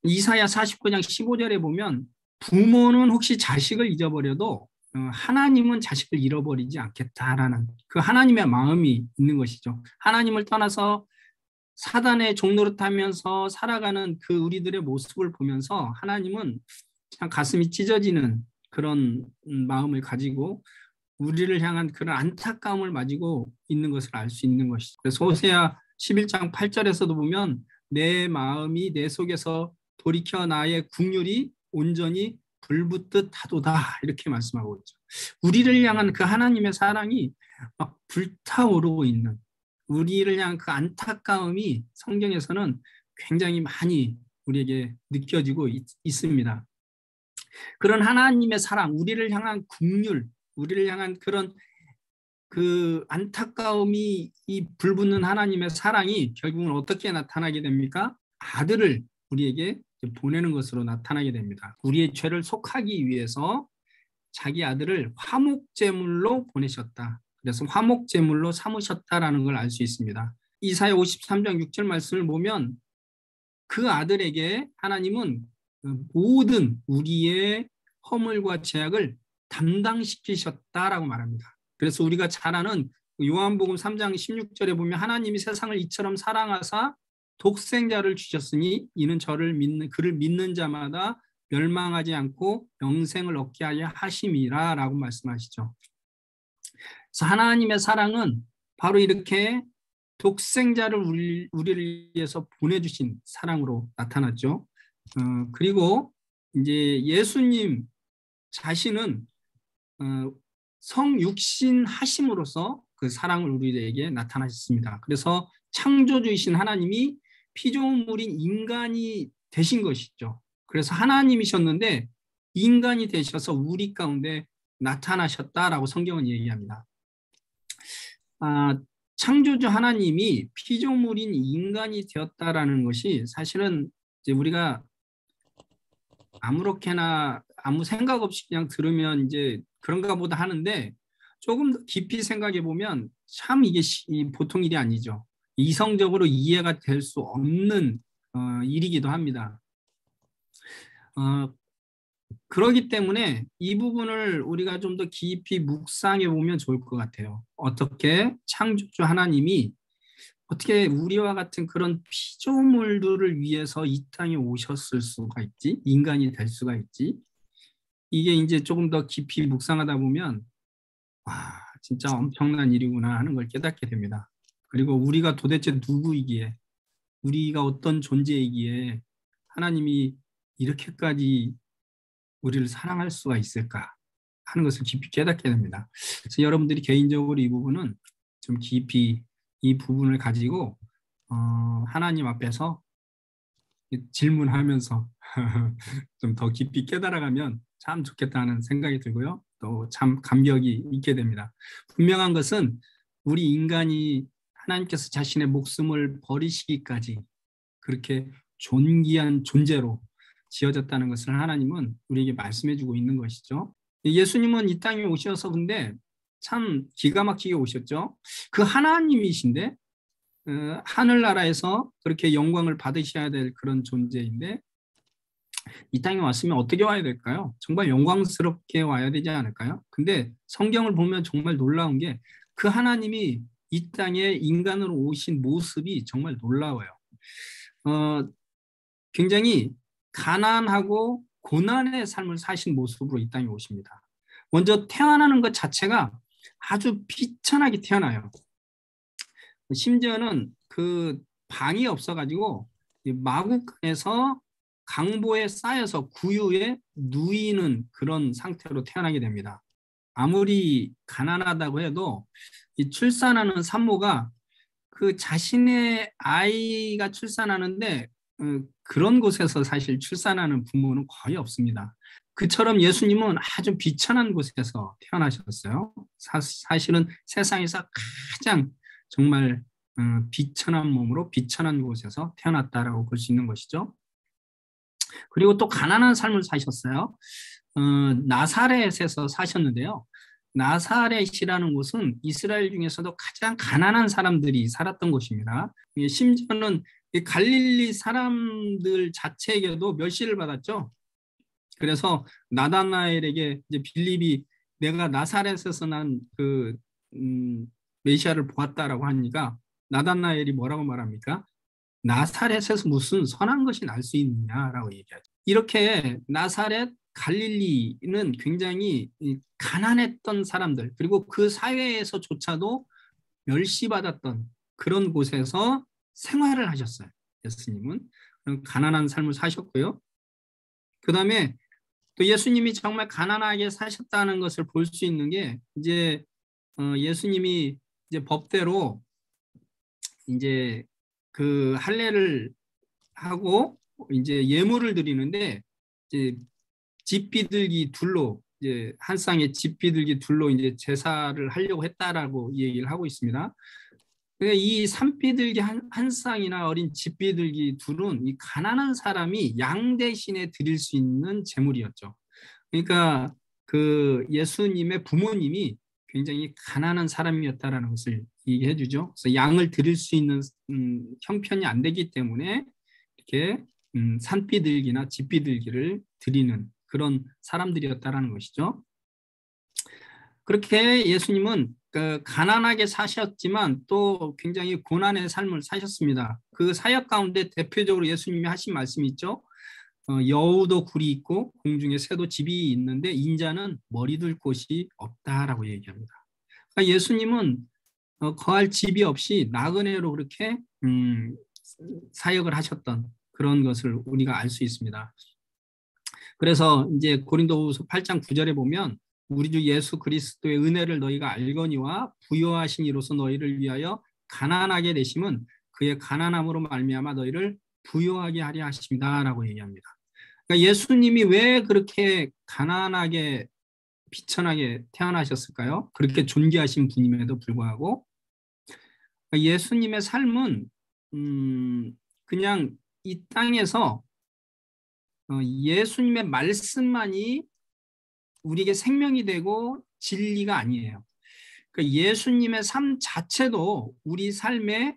이사야 49장 15절에 보면 부모는 혹시 자식을 잊어버려도 하나님은 자식을 잃어버리지 않겠다라는 그 하나님의 마음이 있는 것이죠. 하나님을 떠나서 사단의 종노릇하면서 살아가는 그 우리들의 모습을 보면서 하나님은 참 가슴이 찢어지는 그런 마음을 가지고 우리를 향한 그런 안타까움을 가지고 있는 것을 알 수 있는 것이죠. 그래서 호세아 11장 8절에서도 보면 내 마음이 내 속에서 돌이켜 나의 국률이 온전히 불붙듯 하도다 이렇게 말씀하고 있죠. 우리를 향한 그 하나님의 사랑이 막 불타오르고 있는 우리를 향한 그 안타까움이 성경에서는 굉장히 많이 우리에게 느껴지고 있습니다. 그런 하나님의 사랑, 우리를 향한 긍휼, 우리를 향한 그런 그 안타까움이 이 불붙는 하나님의 사랑이 결국은 어떻게 나타나게 됩니까? 아들을 우리에게 보내는 것으로 나타나게 됩니다. 우리의 죄를 속하기 위해서 자기 아들을 화목제물로 보내셨다. 그래서 화목제물로 삼으셨다라는 걸 알 수 있습니다. 이사야 53장 6절 말씀을 보면 그 아들에게 하나님은 모든 우리의 허물과 죄악을 담당시키셨다라고 말합니다. 그래서 우리가 잘 아는 요한복음 3장 16절에 보면 하나님이 세상을 이처럼 사랑하사 독생자를 주셨으니 이는 그를 믿는 자마다 멸망하지 않고 영생을 얻게 하려 하심이라 라고 말씀하시죠. 그래서 하나님의 사랑은 바로 이렇게 독생자를 우리를 위해서 보내주신 사랑으로 나타났죠. 그리고 이제 예수님 자신은 성육신 하심으로써 그 사랑을 우리에게 나타나셨습니다. 그래서 창조주이신 하나님이 피조물인 인간이 되신 것이죠. 그래서 하나님이셨는데 인간이 되셔서 우리 가운데 나타나셨다라고 성경은 얘기합니다. 창조주 하나님이 피조물인 인간이 되었다라는 것이 사실은 이제 우리가 아무렇게나 아무 생각 없이 그냥 들으면 이제 그런가 보다 하는데 조금 더 깊이 생각해 보면 참 이게 보통 일이 아니죠. 이성적으로 이해가 될 수 없는 일이기도 합니다. 그렇기 때문에 이 부분을 우리가 좀 더 깊이 묵상해 보면 좋을 것 같아요. 어떻게 창조주 하나님이 어떻게 우리와 같은 그런 피조물들을 위해서 이 땅에 오셨을 수가 있지? 인간이 될 수가 있지? 이게 이제 조금 더 깊이 묵상하다 보면 진짜 엄청난 일이구나 하는 걸 깨닫게 됩니다. 그리고 우리가 도대체 누구이기에 우리가 어떤 존재이기에 하나님이 이렇게까지 우리를 사랑할 수가 있을까 하는 것을 깊이 깨닫게 됩니다. 그래서 여러분들이 개인적으로 이 부분은 좀 깊이 이 부분을 가지고 하나님 앞에서 질문하면서 좀 더 깊이 깨달아가면 참 좋겠다는 생각이 들고요. 또 참 감격이 있게 됩니다. 분명한 것은 우리 인간이 하나님께서 자신의 목숨을 버리시기까지 그렇게 존귀한 존재로 지어졌다는 것을 하나님은 우리에게 말씀해주고 있는 것이죠. 예수님은 이 땅에 오셔서 근데 참 기가 막히게 오셨죠. 그 하나님이신데 하늘나라에서 그렇게 영광을 받으셔야 될 그런 존재인데 이 땅에 왔으면 어떻게 와야 될까요? 정말 영광스럽게 와야 되지 않을까요? 근데 성경을 보면 정말 놀라운 게 그 하나님이 이 땅에 인간으로 오신 모습이 정말 놀라워요. 굉장히 가난하고 고난의 삶을 사신 모습으로 이 땅에 오십니다. 먼저 태어나는 것 자체가 아주 비천하게 태어나요. 심지어는 그 방이 없어가지고 마구간에서 강보에 쌓여서 구유에 누이는 그런 상태로 태어나게 됩니다. 아무리 가난하다고 해도 이 출산하는 산모가 그 자신의 아이가 출산하는데 그런 곳에서 사실 출산하는 부모는 거의 없습니다. 그처럼 예수님은 아주 비천한 곳에서 태어나셨어요. 사실은 세상에서 가장 정말 비천한 몸으로 비천한 곳에서 태어났다라고 볼 수 있는 것이죠. 그리고 또 가난한 삶을 사셨어요. 나사렛에서 사셨는데요. 나사렛이라는 곳은 이스라엘 중에서도 가장 가난한 사람들이 살았던 곳입니다. 심지어는 이 갈릴리 사람들 자체에게도 멸시를 받았죠. 그래서 나다나엘에게 이제 빌립이 내가 나사렛에서 난 그 메시아를 보았다라고 하니까 나다나엘이 뭐라고 말합니까? 나사렛에서 무슨 선한 것이 날 수 있느냐라고 얘기하죠. 이렇게 나사렛 갈릴리는 굉장히 가난했던 사람들, 그리고 그 사회에서조차도 멸시받았던 그런 곳에서 생활을 하셨어요. 예수님은 가난한 삶을 사셨고요. 그 다음에 또 예수님이 정말 가난하게 사셨다는 것을 볼 수 있는 게 이제 예수님이 이제 법대로 이제 그 할례를 하고 이제 예물을 드리는데 이제 집비둘기 둘로 이제 한 쌍의 집비둘기 둘로 이제 제사를 하려고 했다라고 얘기를 하고 있습니다. 이 산비둘기 한 쌍이나 어린 집비둘기 둘은 이 가난한 사람이 양 대신에 드릴 수 있는 제물이었죠. 그러니까 그 예수님의 부모님이 굉장히 가난한 사람이었다라는 것을 얘기해 주죠. 그래서 양을 드릴 수 있는 형편이 안 되기 때문에 이렇게 산비둘기나 집비둘기를 드리는 그런 사람들이었다라는 것이죠. 그렇게 예수님은 그 가난하게 사셨지만 또 굉장히 고난의 삶을 사셨습니다. 그 사역 가운데 대표적으로 예수님이 하신 말씀이 있죠. 여우도 굴이 있고 공중에 새도 집이 있는데 인자는 머리 둘 곳이 없다라고 얘기합니다. 그러니까 예수님은 거할 집이 없이 나그네로 그렇게 사역을 하셨던 그런 것을 우리가 알 수 있습니다. 그래서 이제 고린도후서 8장 9절에 보면 우리 주 예수 그리스도의 은혜를 너희가 알거니와 부요하신 이로서 너희를 위하여 가난하게 되심은 그의 가난함으로 말미암아 너희를 부요하게 하려 하십니다라고 얘기합니다. 그러니까 예수님이 왜 그렇게 가난하게 비천하게 태어나셨을까요? 그렇게 존귀하신 분임에도 불구하고 그러니까 예수님의 삶은 그냥 이 땅에서 예수님의 말씀만이 우리에게 생명이 되고 진리가 아니에요. 그러니까 예수님의 삶 자체도 우리 삶의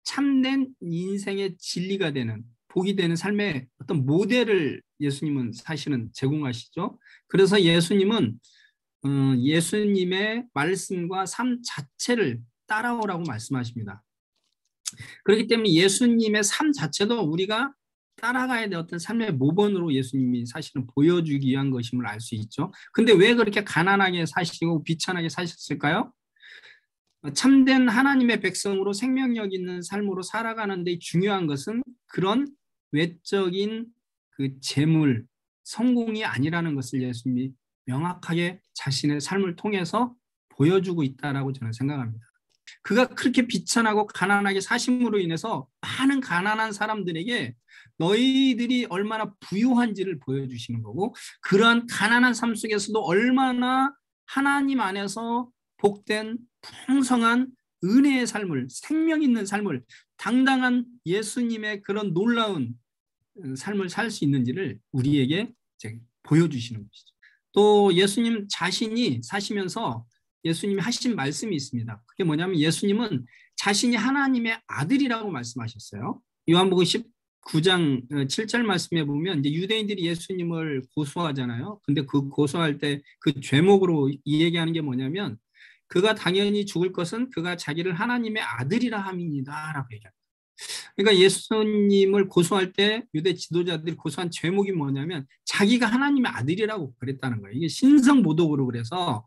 참된 인생의 진리가 되는 복이 되는 삶의 어떤 모델을 예수님은 사실은 제공하시죠. 그래서 예수님은 예수님의 말씀과 삶 자체를 따라오라고 말씀하십니다. 그렇기 때문에 예수님의 삶 자체도 우리가 따라가야 될 어떤 삶의 모범으로 예수님이 사실은 보여주기 위한 것임을 알 수 있죠. 근데 왜 그렇게 가난하게 사시고 비천하게 사셨을까요? 참된 하나님의 백성으로 생명력 있는 삶으로 살아가는 데 중요한 것은 그런 외적인 그 재물, 성공이 아니라는 것을 예수님이 명확하게 자신의 삶을 통해서 보여주고 있다라고 저는 생각합니다. 그가 그렇게 비천하고 가난하게 사심으로 인해서 많은 가난한 사람들에게 너희들이 얼마나 부유한지를 보여주시는 거고 그러한 가난한 삶 속에서도 얼마나 하나님 안에서 복된 풍성한 은혜의 삶을 생명 있는 삶을 당당한 예수님의 그런 놀라운 삶을 살 수 있는지를 우리에게 보여주시는 것이죠. 또 예수님 자신이 사시면서 예수님이 하신 말씀이 있습니다. 그게 뭐냐면 예수님은 자신이 하나님의 아들이라고 말씀하셨어요. 요한복음 19장 7절 말씀에 보면 이제 유대인들이 예수님을 고소하잖아요. 근데 그 고소할 때 그 죄목으로 이 얘기하는 게 뭐냐면 그가 당연히 죽을 것은 그가 자기를 하나님의 아들이라 함이니다라고 얘기합니다. 그러니까 예수님을 고소할 때 유대 지도자들이 고소한 죄목이 뭐냐면 자기가 하나님의 아들이라고 그랬다는 거예요. 이게 신성모독으로 그래서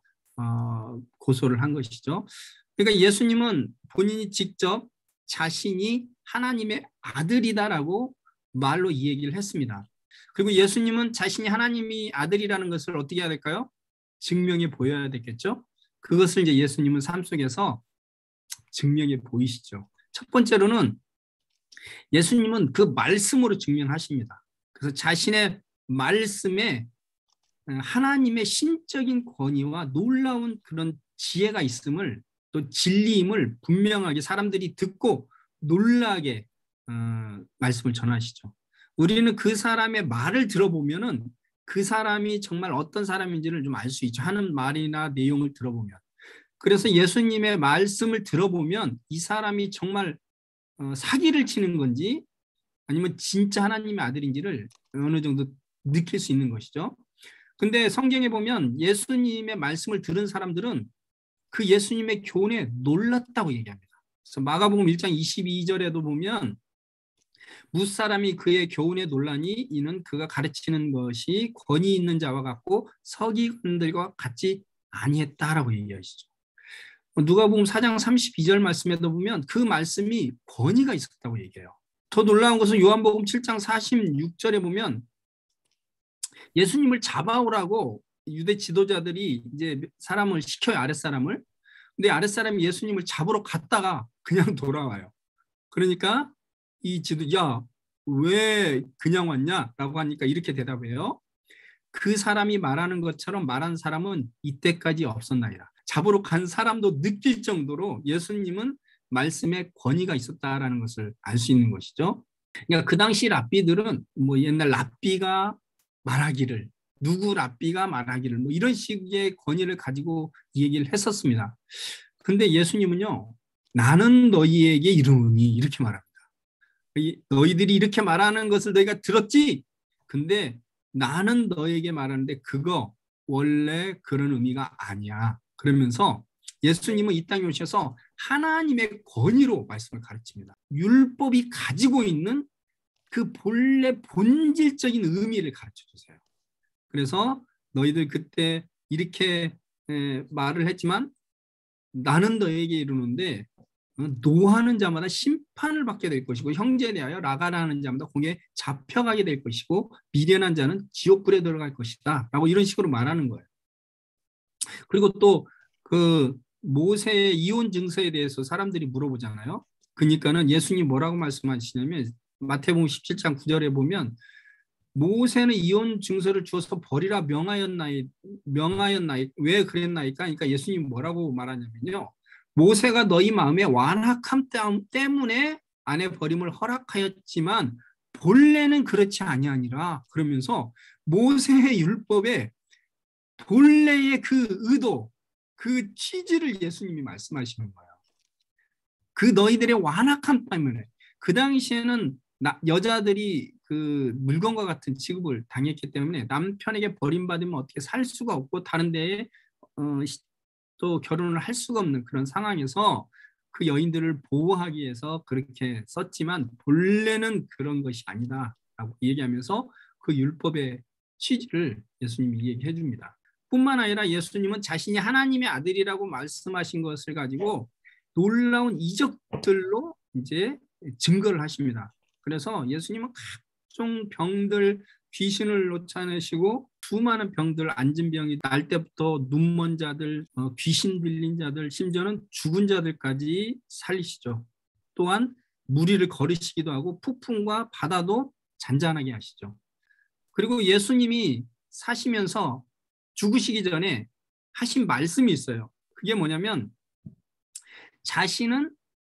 고소를 한 것이죠. 그러니까 예수님은 본인이 직접 자신이 하나님의 아들이다라고 말로 이 얘기를 했습니다. 그리고 예수님은 자신이 하나님이 아들이라는 것을 어떻게 해야 될까요? 증명해 보여야 되겠죠. 그것을 이제 예수님은 삶 속에서 증명해 보이시죠. 첫 번째로는 예수님은 그 말씀으로 증명하십니다. 그래서 자신의 말씀에 하나님의 신적인 권위와 놀라운 그런 지혜가 있음을 또 진리임을 분명하게 사람들이 듣고 놀라게 말씀을 전하시죠. 우리는 그 사람의 말을 들어보면은 그 사람이 정말 어떤 사람인지를 좀 알 수 있죠. 하는 말이나 내용을 들어보면. 그래서 예수님의 말씀을 들어보면 이 사람이 정말 사기를 치는 건지 아니면 진짜 하나님의 아들인지를 어느 정도 느낄 수 있는 것이죠. 근데 성경에 보면 예수님의 말씀을 들은 사람들은 그 예수님의 교훈에 놀랐다고 얘기합니다. 그래서 마가복음 1장 22절에도 보면 무사람이 그의 교훈에 놀라니 이는 그가 가르치는 것이 권위 있는 자와 같고 서기관들과 같지 아니했다라고 얘기하시죠. 누가복음 4장 32절 말씀에도 보면 그 말씀이 권위가 있었다고 얘기해요. 더 놀라운 것은 요한복음 7장 46절에 보면 예수님을 잡아오라고 유대 지도자들이 이제 사람을 시켜요, 아랫사람을. 근데 아랫사람이 예수님을 잡으러 갔다가 그냥 돌아와요. 그러니까 이 지도, 야, 왜 그냥 왔냐라고 하니까 이렇게 대답해요. 그 사람이 말하는 것처럼 말한 사람은 이때까지 없었나이다. 잡으러 간 사람도 느낄 정도로 예수님은 말씀에 권위가 있었다라는 것을 알 수 있는 것이죠. 그러니까 그 당시 랍비들은 뭐 옛날 랍비가 말하기를, 누구 랍비가 말하기를 뭐 이런 식의 권위를 가지고 얘기를 했었습니다. 근데 예수님은요, 나는 너희에게 이르노니 이렇게 말합니다. 너희들이 이렇게 말하는 것을 너희가 들었지? 근데 나는 너에게 말하는데 그거 원래 그런 의미가 아니야. 그러면서 예수님은 이 땅에 오셔서 하나님의 권위로 말씀을 가르칩니다. 율법이 가지고 있는 그 본래 본질적인 의미를 가르쳐 주세요. 그래서 너희들 그때 이렇게 말을 했지만 나는 너에게 이르는데 노하는 자마다 심판을 받게 될 것이고 형제에 대하여 라가라는 자마다 공에 잡혀가게 될 것이고 미련한 자는 지옥불에 들어갈 것이다 라고 이런 식으로 말하는 거예요. 그리고 또 그 모세의 이혼 증서에 대해서 사람들이 물어보잖아요. 그러니까는 예수님 뭐라고 말씀하시냐면 마태복음 17장 9절에 보면 모세는 이혼 증서를 주어서 버리라 명하였나이 왜 그랬나이까? 그러니까 예수님 뭐라고 말하냐면요. 모세가 너희 마음의 완악함 때문에 아내 버림을 허락하였지만 본래는 그렇지 아니하니라. 그러면서 모세의 율법에 본래의 그 의도, 그 취지를 예수님이 말씀하시는 거예요. 그 너희들의 완악함 때문에. 그 당시에는 여자들이 그 물건과 같은 취급을 당했기 때문에 남편에게 버림받으면 어떻게 살 수가 없고 다른 데에 또 결혼을 할 수가 없는 그런 상황에서 그 여인들을 보호하기 위해서 그렇게 썼지만 본래는 그런 것이 아니다라고 얘기하면서 그 율법의 취지를 예수님이 얘기해 줍니다. 뿐만 아니라 예수님은 자신이 하나님의 아들이라고 말씀하신 것을 가지고 놀라운 이적들로 이제 증거를 하십니다. 그래서 예수님은 각종 병들, 귀신을 쫓아내시고 수많은 병들, 앉은 병이 날 때부터 눈먼 자들, 귀신 들린 자들, 심지어는 죽은 자들까지 살리시죠. 또한 무리를 거르시기도 하고 폭풍과 바다도 잔잔하게 하시죠. 그리고 예수님이 사시면서 죽으시기 전에 하신 말씀이 있어요. 그게 뭐냐면 자신은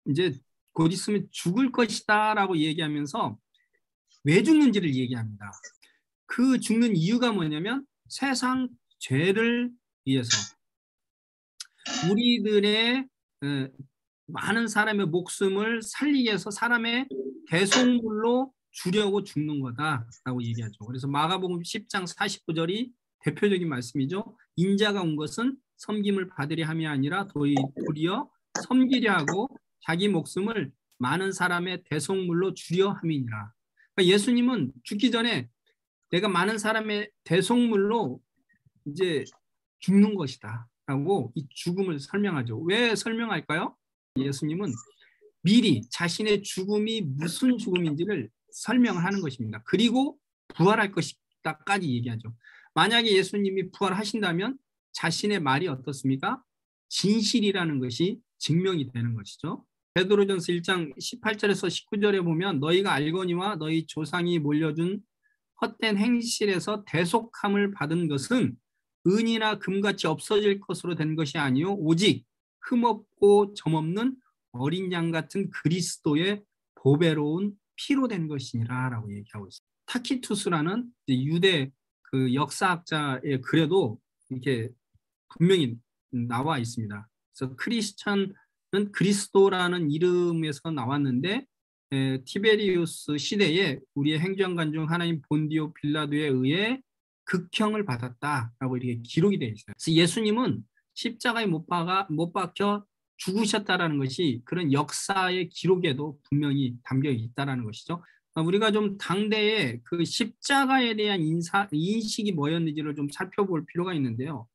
이제 곧 있으면 죽을 것이다 라고 얘기하면서 왜 죽는지를 얘기합니다. 그 죽는 이유가 뭐냐면 세상 죄를 위해서 우리들의 많은 사람의 목숨을 살리기 위해서 사람의 대속물로 주려고 죽는 거다라고 얘기하죠. 그래서 마가복음 10장 49절이 대표적인 말씀이죠. 인자가 온 것은 섬김을 받으려 함이 아니라 도리어 섬기려 하고 자기 목숨을 많은 사람의 대속물로 주려 함이니라. 그러니까 예수님은 죽기 전에 내가 많은 사람의 대속물로 이제 죽는 것이다 라고 이 죽음을 설명하죠. 왜 설명할까요? 예수님은 미리 자신의 죽음이 무슨 죽음인지를 설명을 하는 것입니다. 그리고 부활할 것이다까지 얘기하죠. 만약에 예수님이 부활하신다면 자신의 말이 어떻습니까? 진실이라는 것이 증명이 되는 것이죠. 베드로전서 1장 18절에서 19절에 보면 너희가 알거니와 너희 조상이 몰려준 헛된 행실에서 대속함을 받은 것은 은이나 금같이 없어질 것으로 된 것이 아니요 오직 흠없고 점없는 어린 양 같은 그리스도의 보배로운 피로 된 것이니라 라고 얘기하고 있습니다. 타키투스라는 유대 그 역사학자의 글에도 이렇게 분명히 나와 있습니다. 그래서 크리스천은 그리스도라는 이름에서 나왔는데 티베리우스 시대에 우리의 행정관 중 하나인 본디오 빌라도에 의해 극형을 받았다라고 이렇게 기록이 되어 있어요. 그래서 예수님은 십자가에 못 박혀 죽으셨다라는 것이 그런 역사의 기록에도 분명히 담겨 있다라는 것이죠. 우리가 좀 당대의 그 십자가에 대한 인식이 뭐였는지를 좀 살펴볼 필요가 있는데요.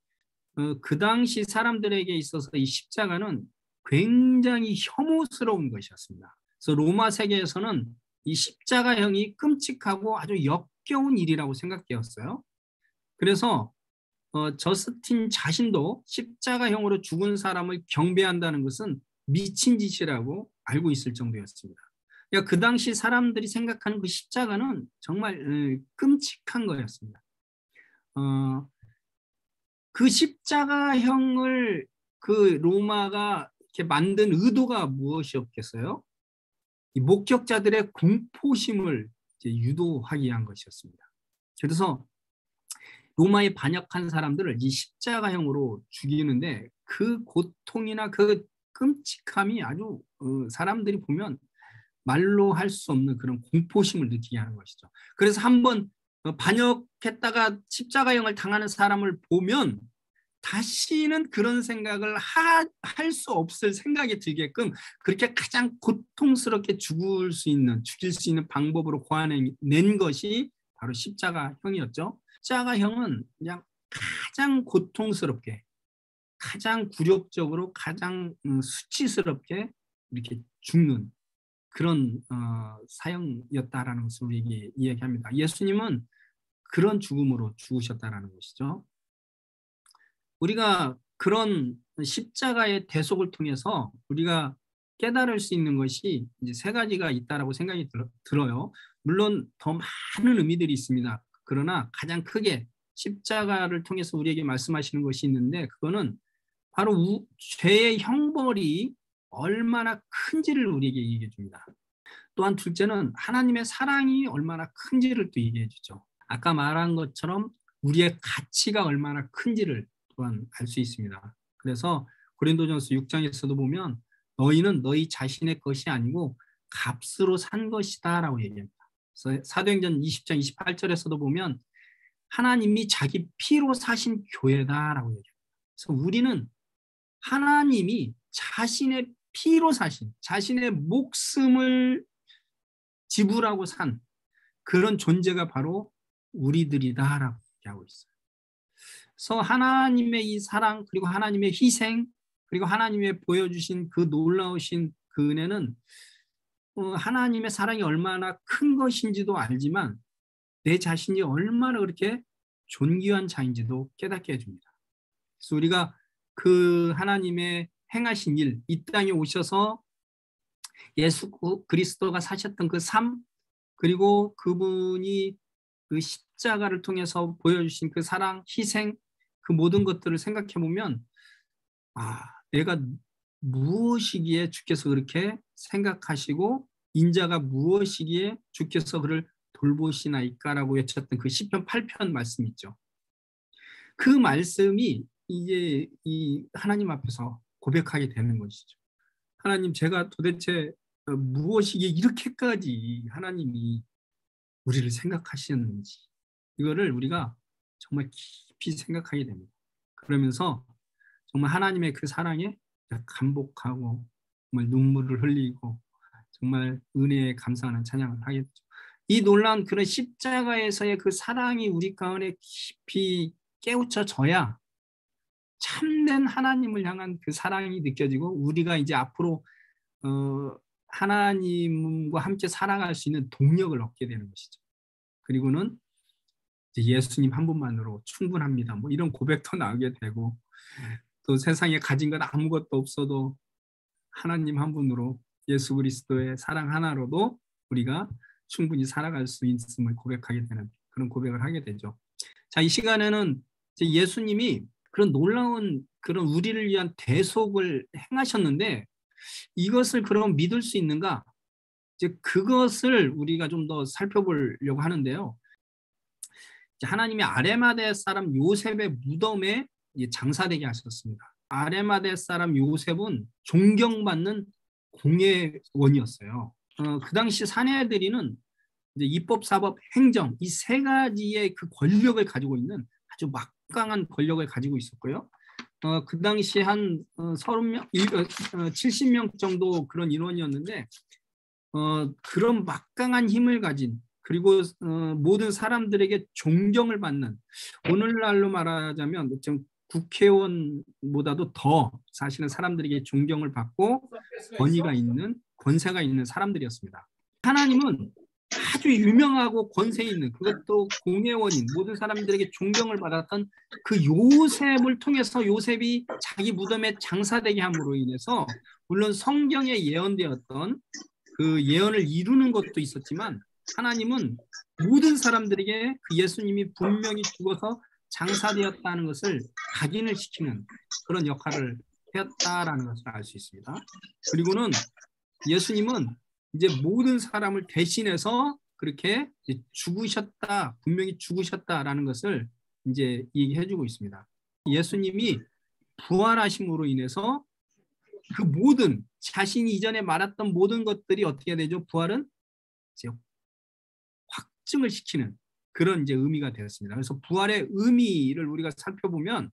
그 당시 사람들에게 있어서 이 십자가는 굉장히 혐오스러운 것이었습니다. 그래서 로마 세계에서는 이 십자가형이 끔찍하고 아주 역겨운 일이라고 생각되었어요. 그래서 저스틴 자신도 십자가형으로 죽은 사람을 경배한다는 것은 미친 짓이라고 알고 있을 정도였습니다. 그러니까 그 당시 사람들이 생각하는 그 십자가는 정말 끔찍한 거였습니다. 그 십자가형을 그 로마가 이렇게 만든 의도가 무엇이었겠어요? 이 목격자들의 공포심을 유도하기 위한 것이었습니다. 그래서 로마에 반역한 사람들을 이 십자가형으로 죽이는데 그 고통이나 그 끔찍함이 아주 사람들이 보면 말로 할 수 없는 그런 공포심을 느끼게 하는 것이죠. 그래서 한번 반역했다가 십자가형을 당하는 사람을 보면 다시는 그런 생각을 할 수 없을 생각이 들게끔 그렇게 가장 고통스럽게 죽일 수 있는 방법으로 고안해낸 것이 바로 십자가형이었죠. 십자가형은 그냥 가장 고통스럽게, 가장 굴욕적으로, 가장 수치스럽게 이렇게 죽는 그런 사형이었다라는 것을 우리에게 이야기합니다. 예수님은 그런 죽음으로 죽으셨다라는 것이죠. 우리가 그런 십자가의 대속을 통해서 우리가 깨달을 수 있는 것이 이제 세 가지가 있다라고 생각이 들어요. 물론 더 많은 의미들이 있습니다. 그러나 가장 크게 십자가를 통해서 우리에게 말씀하시는 것이 있는데 그거는 바로 죄의 형벌이 얼마나 큰지를 우리에게 얘기해 줍니다. 또한 둘째는 하나님의 사랑이 얼마나 큰지를 또 얘기해 주죠. 아까 말한 것처럼 우리의 가치가 얼마나 큰지를 또한 알 수 있습니다. 그래서 고린도전서 6장에서도 보면 너희는 너희 자신의 것이 아니고 값으로 산 것이다 라고 얘기합니다. 그래서 사도행전 20장 28절에서도 보면 하나님이 자기 피로 사신 교회다 라고 얘기합니다. 그래서 우리는 하나님이 자신의 피로 사신, 자신의 목숨을 지불하고 산 그런 존재가 바로 우리들이다 라고 얘기하고 있어요. 그래서 하나님의 이 사랑 그리고 하나님의 희생 그리고 하나님의 보여주신 그 놀라우신 그 은혜는 하나님의 사랑이 얼마나 큰 것인지도 알지만 내 자신이 얼마나 그렇게 존귀한 자인지도 깨닫게 해줍니다. 그래서 우리가 그 하나님의 행하신 일, 이 땅에 오셔서 예수 그리스도가 사셨던 그 삶, 그리고 그분이 그 십자가를 통해서 보여주신 그 사랑, 희생, 그 모든 것들을 생각해 보면 내가 무엇이기에 주께서 그렇게 생각하시고 인자가 무엇이기에 주께서 그를 돌보시나이까라고 외쳤던 그 시편 8편 말씀 있죠. 그 말씀이 이제 이 하나님 앞에서 고백하게 되는 것이죠. 하나님, 제가 도대체 무엇이기에 이렇게까지 하나님이 우리를 생각하시는지 이거를 우리가 정말 깊이 생각하게 됩니다. 그러면서 정말 하나님의 그 사랑에 감복하고 정말 눈물을 흘리고 정말 은혜에 감사하는 찬양을 하게 되죠. 이 놀라운 그런 십자가에서의 그 사랑이 우리 가운데 깊이 깨우쳐져야 참된 하나님을 향한 그 사랑이 느껴지고 우리가 이제 앞으로 하나님과 함께 살아갈 수 있는 동력을 얻게 되는 것이죠. 그리고는 예수님 한 분만으로 충분합니다. 뭐 이런 고백도 나오게 되고 또 세상에 가진 건 아무것도 없어도 하나님 한 분으로 예수 그리스도의 사랑 하나로도 우리가 충분히 살아갈 수 있음을 고백하게 되는 그런 고백을 하게 되죠. 자, 이 시간에는 예수님이 그런 놀라운 그런 우리를 위한 대속을 행하셨는데 이것을 그럼 믿을 수 있는가? 이제 그것을 우리가 좀 더 살펴보려고 하는데요. 하나님이 아레마대 사람 요셉의 무덤에 장사되게 하셨습니다. 아레마대 사람 요셉은 존경받는 공회원이었어요. 그 당시 사내들이는 이제 입법, 사법, 행정 이 세 가지의 그 권력을 가지고 있는 아주 막강한 권력을 가지고 있었고요. 그 당시 한 30명, 70명 정도 그런 인원이었는데 그런 막강한 힘을 가진 그리고 모든 사람들에게 존경을 받는 오늘날로 말하자면 좀 국회의원보다도 더 사실은 사람들에게 존경을 받고 권위가 있는 권세가 있는 사람들이었습니다. 하나님은 아주 유명하고 권세 있는 그것도 공회원인 모든 사람들에게 존경을 받았던 그 요셉을 통해서 요셉이 자기 무덤에 장사되게 함으로 인해서 물론 성경에 예언되었던 그 예언을 이루는 것도 있었지만 하나님은 모든 사람들에게 그 예수님이 분명히 죽어서 장사되었다는 것을 각인을 시키는 그런 역할을 했다라는 것을 알 수 있습니다. 그리고는 예수님은 이제 모든 사람을 대신해서 그렇게 죽으셨다, 분명히 죽으셨다라는 것을 이제 얘기해주고 있습니다. 예수님이 부활하심으로 인해서 그 모든 자신이 이전에 말했던 모든 것들이 어떻게 되죠? 부활은 이제 확증을 시키는 그런 이제 의미가 되었습니다. 그래서 부활의 의미를 우리가 살펴보면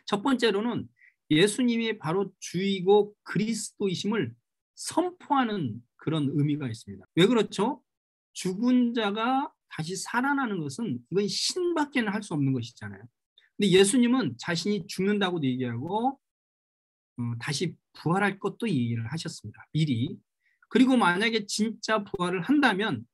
첫 번째로는 예수님이 바로 주이고 그리스도이심을 선포하는 그런 의미가 있습니다. 왜 그렇죠? 죽은 자가 다시 살아나는 것은 이건 신밖에는 할 수 없는 것이잖아요. 근데 예수님은 자신이 죽는다고도 얘기하고 다시 부활할 것도 얘기를 하셨습니다. 미리. 그리고 만약에 진짜 부활을 한다면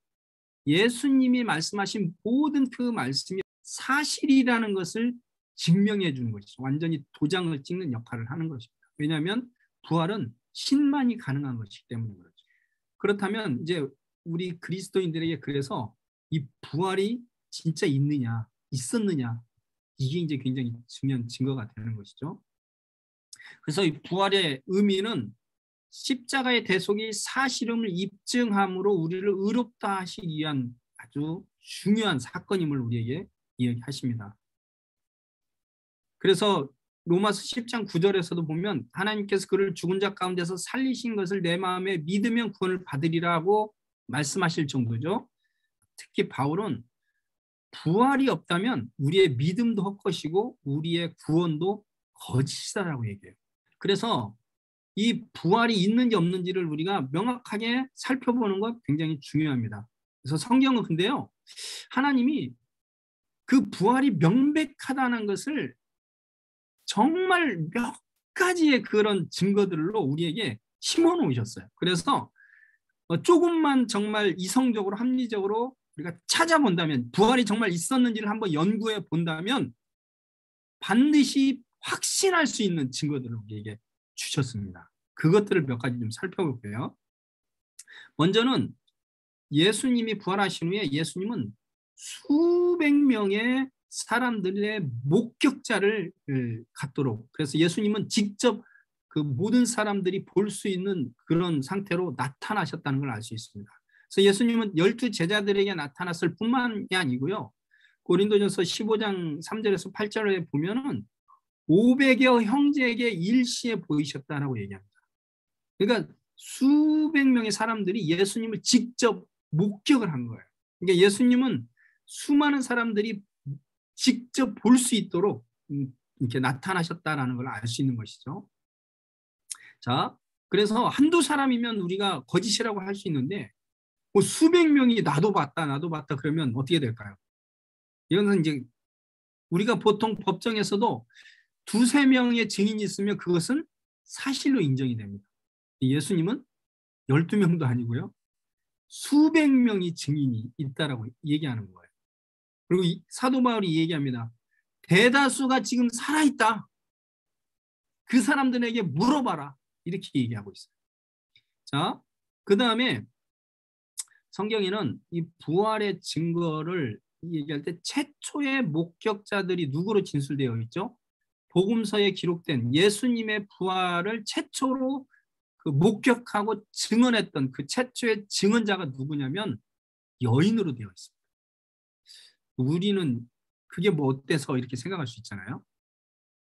예수님이 말씀하신 모든 그 말씀이 사실이라는 것을 증명해 주는 것이죠. 완전히 도장을 찍는 역할을 하는 것입니다. 왜냐하면 부활은 신만이 가능한 것이기 때문에 그렇죠. 그렇다면 이제 우리 그리스도인들에게 그래서 이 부활이 진짜 있느냐, 있었느냐 이게 이제 굉장히 중요한 증거가 되는 것이죠. 그래서 이 부활의 의미는 십자가의 대속이 사실임을 입증함으로 우리를 의롭다 하시기 위한 아주 중요한 사건임을 우리에게 이야기하십니다. 그래서 로마서 10장 9절에서도 보면 하나님께서 그를 죽은 자 가운데서 살리신 것을 내 마음에 믿으면 구원을 받으리라고 말씀하실 정도죠. 특히 바울은 부활이 없다면 우리의 믿음도 헛것이고 우리의 구원도 거짓이다라고 얘기해요. 그래서 이 부활이 있는지 없는지를 우리가 명확하게 살펴보는 것 굉장히 중요합니다. 그래서 성경은 근데요, 하나님이 그 부활이 명백하다는 것을 정말 몇 가지의 그런 증거들로 우리에게 심어 놓으셨어요. 그래서 조금만 정말 이성적으로 합리적으로 우리가 찾아본다면 부활이 정말 있었는지를 한번 연구해 본다면 반드시 확신할 수 있는 증거들을 우리에게 주셨습니다. 그것들을 몇 가지 좀 살펴볼게요. 먼저는 예수님이 부활하신 후에 예수님은 수백 명의 사람들의 목격자를 갖도록 그래서 예수님은 직접 그 모든 사람들이 볼 수 있는 그런 상태로 나타나셨다는 걸 알 수 있습니다. 그래서 예수님은 12 제자들에게 나타났을 뿐만이 아니고요. 고린도전서 15장 3절에서 8절에 보면은 500여 형제에게 일시에 보이셨다라고 얘기합니다. 그러니까 수백 명의 사람들이 예수님을 직접 목격을 한 거예요. 그러니까 예수님은 수많은 사람들이 직접 볼 수 있도록 이렇게 나타나셨다라는 걸 알 수 있는 것이죠. 자, 그래서 한두 사람이면 우리가 거짓이라고 할 수 있는데 뭐 수백 명이 나도 봤다 그러면 어떻게 될까요? 이거는 이제 우리가 보통 법정에서도 두세 명의 증인이 있으면 그것은 사실로 인정이 됩니다. 예수님은 12명도 아니고요. 수백 명의 증인이 있다라고 얘기하는 거예요. 그리고 사도 바울이 얘기합니다. 대다수가 지금 살아있다. 그 사람들에게 물어봐라. 이렇게 얘기하고 있어요. 자, 그 다음에 성경에는 이 부활의 증거를 얘기할 때 최초의 목격자들이 누구로 진술되어 있죠? 복음서에 기록된 예수님의 부활을 최초로 그 목격하고 증언했던 그 최초의 증언자가 누구냐면 여인으로 되어 있습니다. 우리는 그게 뭐 어때서 이렇게 생각할 수 있잖아요.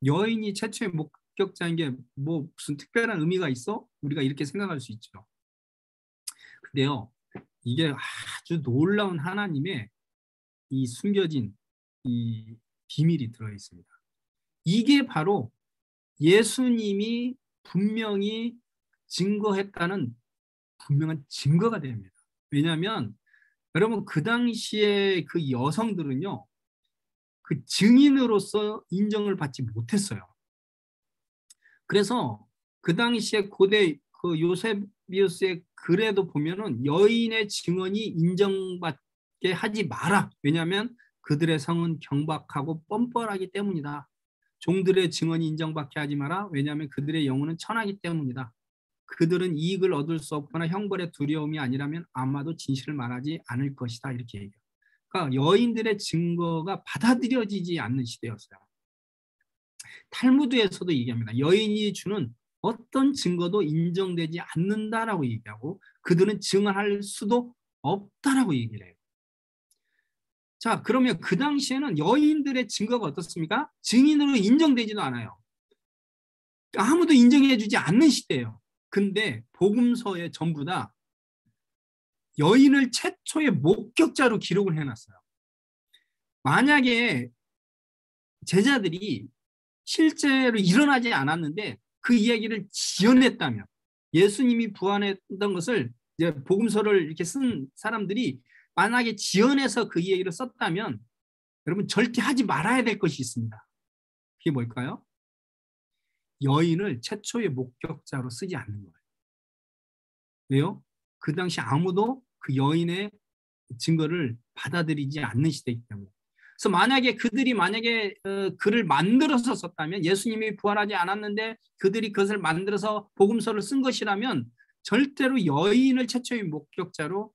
여인이 최초의 목격자인 게 뭐 무슨 특별한 의미가 있어? 우리가 이렇게 생각할 수 있죠. 근데요, 이게 아주 놀라운 하나님의 이 숨겨진 이 비밀이 들어 있습니다. 이게 바로 예수님이 분명히 증거했다는 분명한 증거가 됩니다. 왜냐하면 여러분 그 당시에 그 여성들은요, 그 증인으로서 인정을 받지 못했어요. 그래서 그 당시에 고대 그 요세비우스의 글에도 보면은 여인의 증언이 인정받게 하지 마라. 왜냐하면 그들의 성은 경박하고 뻔뻔하기 때문이다. 종들의 증언이 인정받게 하지 마라. 왜냐하면 그들의 영혼은 천하기 때문이다. 그들은 이익을 얻을 수 없거나 형벌의 두려움이 아니라면 아마도 진실을 말하지 않을 것이다. 이렇게 얘기해요. 그러니까 여인들의 증거가 받아들여지지 않는 시대였어요. 탈무드에서도 얘기합니다. 여인이 주는 어떤 증거도 인정되지 않는다라고 얘기하고 그들은 증언할 수도 없다라고 얘기를 해요. 자, 그러면 그 당시에는 여인들의 증거가 어떻습니까? 증인으로 인정되지도 않아요. 아무도 인정해주지 않는 시대예요. 근데 복음서에 전부 다 여인을 최초의 목격자로 기록을 해놨어요. 만약에 제자들이 실제로 일어나지 않았는데 그 이야기를 지어냈다면, 예수님이 부활했던 것을 이제 복음서를 이렇게 쓴 사람들이 만약에 지어내서 그 이야기를 썼다면 여러분 절대 하지 말아야 될 것이 있습니다. 그게 뭘까요? 여인을 최초의 목격자로 쓰지 않는 거예요. 왜요? 그 당시 아무도 그 여인의 증거를 받아들이지 않는 시대이기 때문에. 그래서 만약에 그들이 글을 만들어서 썼다면, 예수님이 부활하지 않았는데 그들이 그것을 만들어서 복음서를 쓴 것이라면 절대로 여인을 최초의 목격자로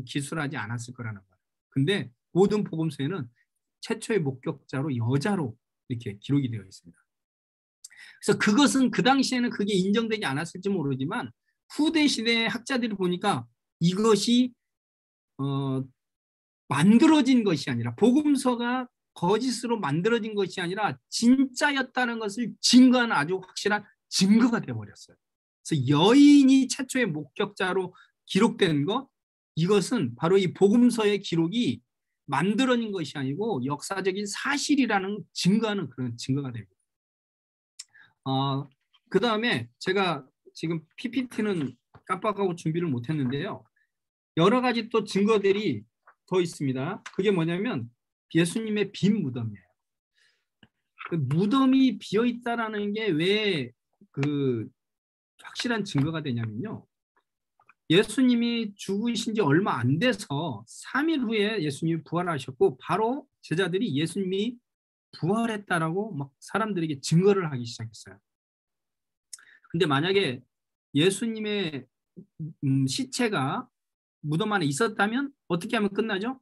기술하지 않았을 거라는 거예요. 근데 모든 복음서에는 최초의 목격자로 여자로 이렇게 기록이 되어 있습니다. 그래서 그것은 그 당시에는 그게 인정되지 않았을지 모르지만 후대 시대의 학자들이 보니까 이것이 만들어진 것이 아니라, 복음서가 거짓으로 만들어진 것이 아니라 진짜였다는 것을 증거하는 아주 확실한 증거가 되어버렸어요. 그래서 여인이 최초의 목격자로 기록된 것, 이것은 바로 이 복음서의 기록이 만들어진 것이 아니고 역사적인 사실이라는 증거하는 그런 증거가 됩니다. 그 다음에 제가 지금 PPT는 깜빡하고 준비를 못했는데요. 여러 가지 또 증거들이 더 있습니다. 그게 뭐냐면 예수님의 빈 무덤이에요. 그 무덤이 비어 있다라는 게 왜 그 확실한 증거가 되냐면요. 예수님이 죽으신 지 얼마 안 돼서 3일 후에 예수님이 부활하셨고 바로 제자들이 예수님이 부활했다라고 막 사람들에게 증거를 하기 시작했어요. 근데 만약에 예수님의 시체가 무덤 안에 있었다면 어떻게 하면 끝나죠?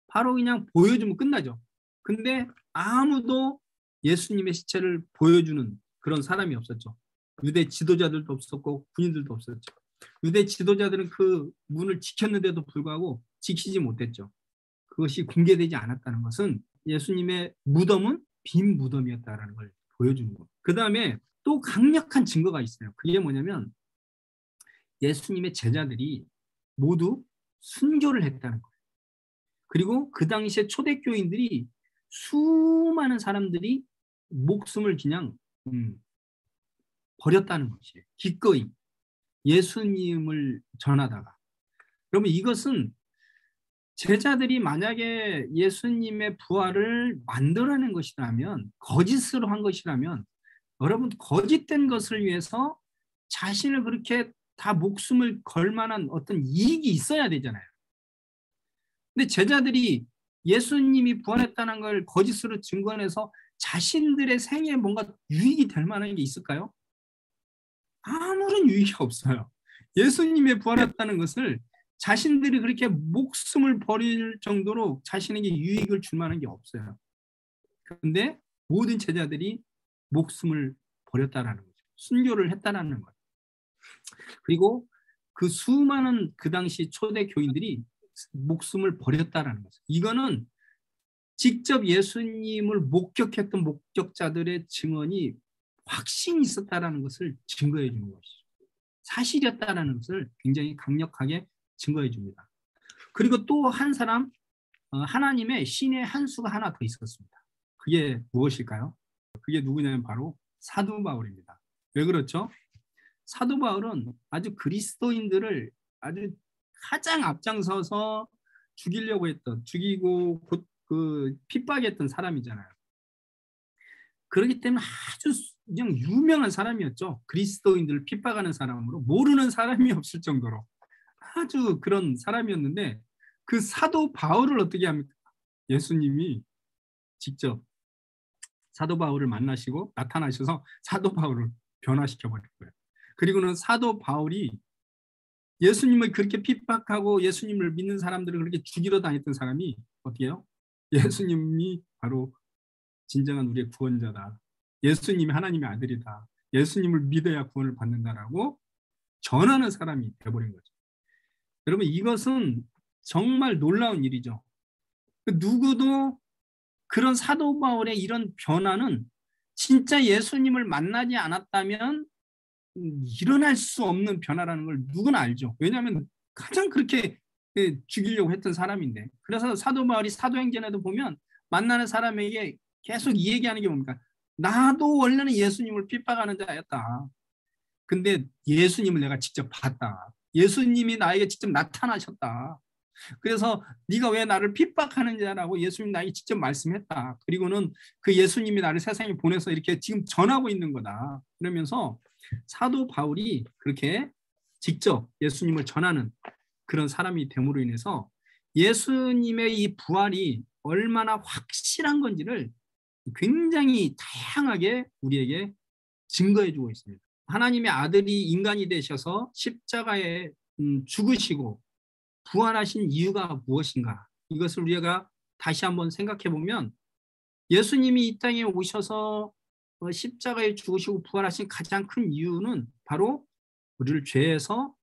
바로 그냥 보여주면 끝나죠. 근데 아무도 예수님의 시체를 보여주는 그런 사람이 없었죠. 유대 지도자들도 없었고 군인들도 없었죠. 유대 지도자들은 그 문을 지켰는데도 불구하고 지키지 못했죠. 그것이 공개되지 않았다는 것은 예수님의 무덤은 빈 무덤이었다는 걸 보여주는 거예요. 그 다음에 또 강력한 증거가 있어요. 그게 뭐냐면 예수님의 제자들이 모두 순교를 했다는 거예요. 그리고 그 당시에 초대교인들이 수많은 사람들이 목숨을 그냥 버렸다는 것이에요. 기꺼이 예수님을 전하다가. 그러면 이것은 제자들이 만약에 예수님의 부활을 만들어낸 것이라면, 거짓으로 한 것이라면, 여러분 거짓된 것을 위해서 자신을 그렇게 다 목숨을 걸 만한 어떤 이익이 있어야 되잖아요. 근데 제자들이 예수님이 부활했다는 걸 거짓으로 증거해서 자신들의 생에 뭔가 유익이 될 만한 게 있을까요? 아무런 유익이 없어요. 예수님의 부활했다는 것을 자신들이 그렇게 목숨을 버릴 정도로 자신에게 유익을 줄 만한 게 없어요. 그런데 모든 제자들이 목숨을 버렸다라는 거죠. 순교를 했다라는 거예요. 그리고 그 수많은 그 당시 초대 교인들이 목숨을 버렸다라는 거죠. 이거는 직접 예수님을 목격했던 목격자들의 증언이 확신이 있었다라는 것을 증거해 주는 것이죠. 사실이었다라는 것을 굉장히 강력하게 증거해 줍니다. 그리고 또 한 사람, 하나님의 신의 한 수가 하나 더 있었습니다. 그게 무엇일까요? 그게 누구냐면 바로 사도 바울입니다. 왜 그렇죠? 사도 바울은 아주 그리스도인들을 아주 가장 앞장서서 죽이려고 했던, 죽이고 그 핍박했던 사람이잖아요. 그렇기 때문에 아주 그냥 유명한 사람이었죠. 그리스도인들을 핍박하는 사람으로 모르는 사람이 없을 정도로 아주 그런 사람이었는데, 그 사도 바울을 어떻게 합니까? 예수님이 직접 사도 바울을 만나시고 나타나셔서 사도 바울을 변화시켜 버릴 거예요. 그리고는 사도 바울이 예수님을 그렇게 핍박하고 예수님을 믿는 사람들을 그렇게 죽이러 다녔던 사람이 어떻게 해요? 예수님이 바로 진정한 우리의 구원자다. 예수님이 하나님의 아들이다. 예수님을 믿어야 구원을 받는다라고 전하는 사람이 되어버린 거죠. 여러분, 이것은 정말 놀라운 일이죠. 누구도 그런 사도 바울의 이런 변화는 진짜 예수님을 만나지 않았다면 일어날 수 없는 변화라는 걸 누구나 알죠. 왜냐하면 가장 그렇게 죽이려고 했던 사람인데. 그래서 사도 바울이 사도행전에도 보면 만나는 사람에게 계속 이 얘기하는 게 뭡니까? 나도 원래는 예수님을 핍박하는 자였다. 근데 예수님을 내가 직접 봤다. 예수님이 나에게 직접 나타나셨다. 그래서 네가 왜 나를 핍박하는 자라고 예수님 나에게 직접 말씀했다. 그리고는 그 예수님이 나를 세상에 보내서 이렇게 지금 전하고 있는 거다. 그러면서 사도 바울이 그렇게 직접 예수님을 전하는 그런 사람이 됨으로 인해서 예수님의 이 부활이 얼마나 확실한 건지를 굉장히 다양하게 우리에게 증거해 주고 있습니다. 하나님의 아들이 인간이 되셔서 십자가에 죽으시고 부활하신 이유가 무엇인가? 이것을 우리가 다시 한번 생각해 보면 예수님이 이 땅에 오셔서 십자가에 죽으시고 부활하신 가장 큰 이유는 바로 우리를 죄에서